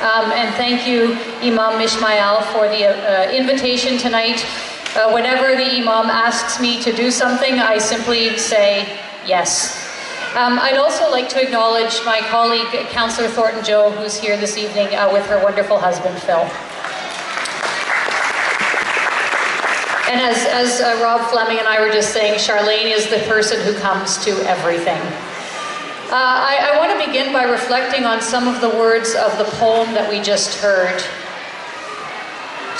And thank you, Imam Mishmael, for the invitation tonight. Whenever the Imam asks me to do something, I simply say yes. I'd also like to acknowledge my colleague, Councillor Thornton-Joe, who's here this evening with her wonderful husband, Phil. And as Rob Fleming and I were just saying, Charlene is the person who comes to everything. I want to begin by reflecting on some of the words of the poem that we just heard.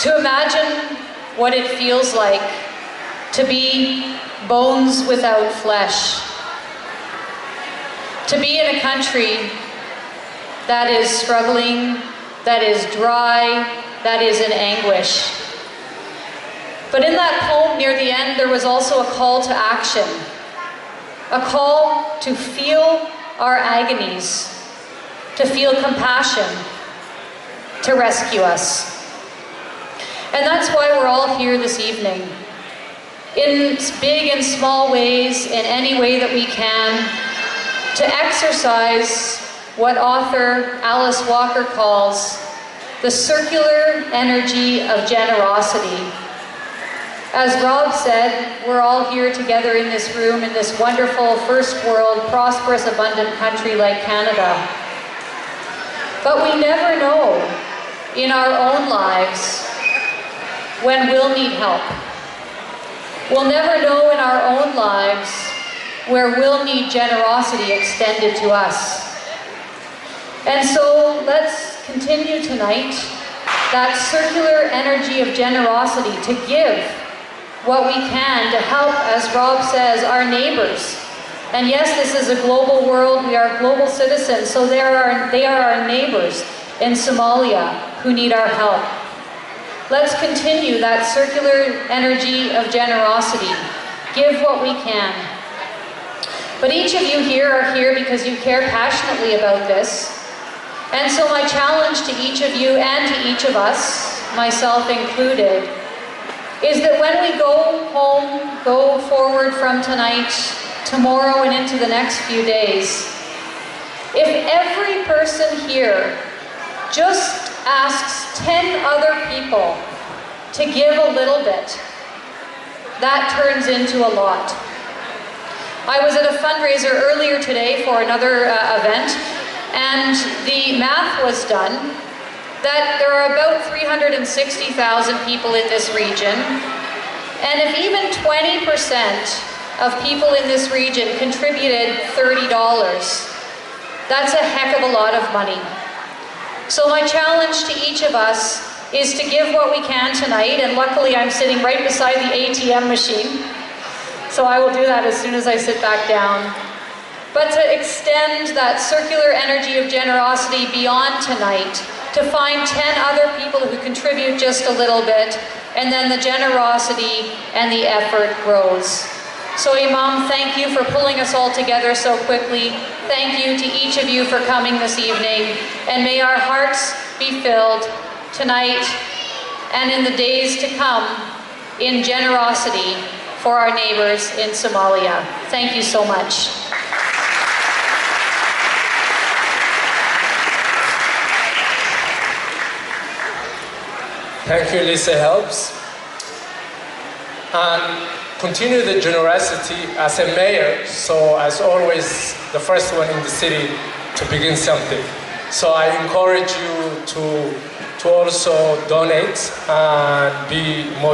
To imagine what it feels like to be bones without flesh. To be in a country that is struggling, that is dry, that is in anguish. But in that poem near the end, there was also a call to action. A call to feel our agonies, to feel compassion, to rescue us. And that's why we're all here this evening. In big and small ways, in any way that we can, to exercise what author Alice Walker calls the circular energy of generosity. As Rob said, we're all here together in this room in this wonderful first world, prosperous, abundant country like Canada. But we never know in our own lives when we'll need help. We'll never know in our own lives where we'll need generosity extended to us. And so let's continue tonight that circular energy of generosity to give what we can to help, as Rob says, our neighbors. And yes, this is a global world, we are global citizens, so they are our neighbors in Somalia who need our help. Let's continue that circular energy of generosity. Give what we can. But each of you here are here because you care passionately about this. And so my challenge to each of you and to each of us, myself included, is that when we go home, go forward from tonight, tomorrow and into the next few days, if every person here just asks 10 other people to give a little bit, that turns into a lot. I was at a fundraiser earlier today for another event, and the math was done that there are about 360,000 people in this region, and if even 20% of people in this region contributed $30, that's a heck of a lot of money. So my challenge to each of us is to give what we can tonight, and luckily I'm sitting right beside the ATM machine, so I will do that as soon as I sit back down. But to extend that circular energy of generosity beyond tonight, to find 10 other people who contribute just a little bit, and then the generosity and the effort grows. So Imam, thank you for pulling us all together so quickly. Thank you to each of you for coming this evening, and may our hearts be filled tonight and in the days to come in generosity for our neighbors in Somalia. Thank you so much. Thank you, Lisa Helps. And continue the generosity as a mayor, so as always, the first one in the city to begin something. So I encourage you to also donate and be more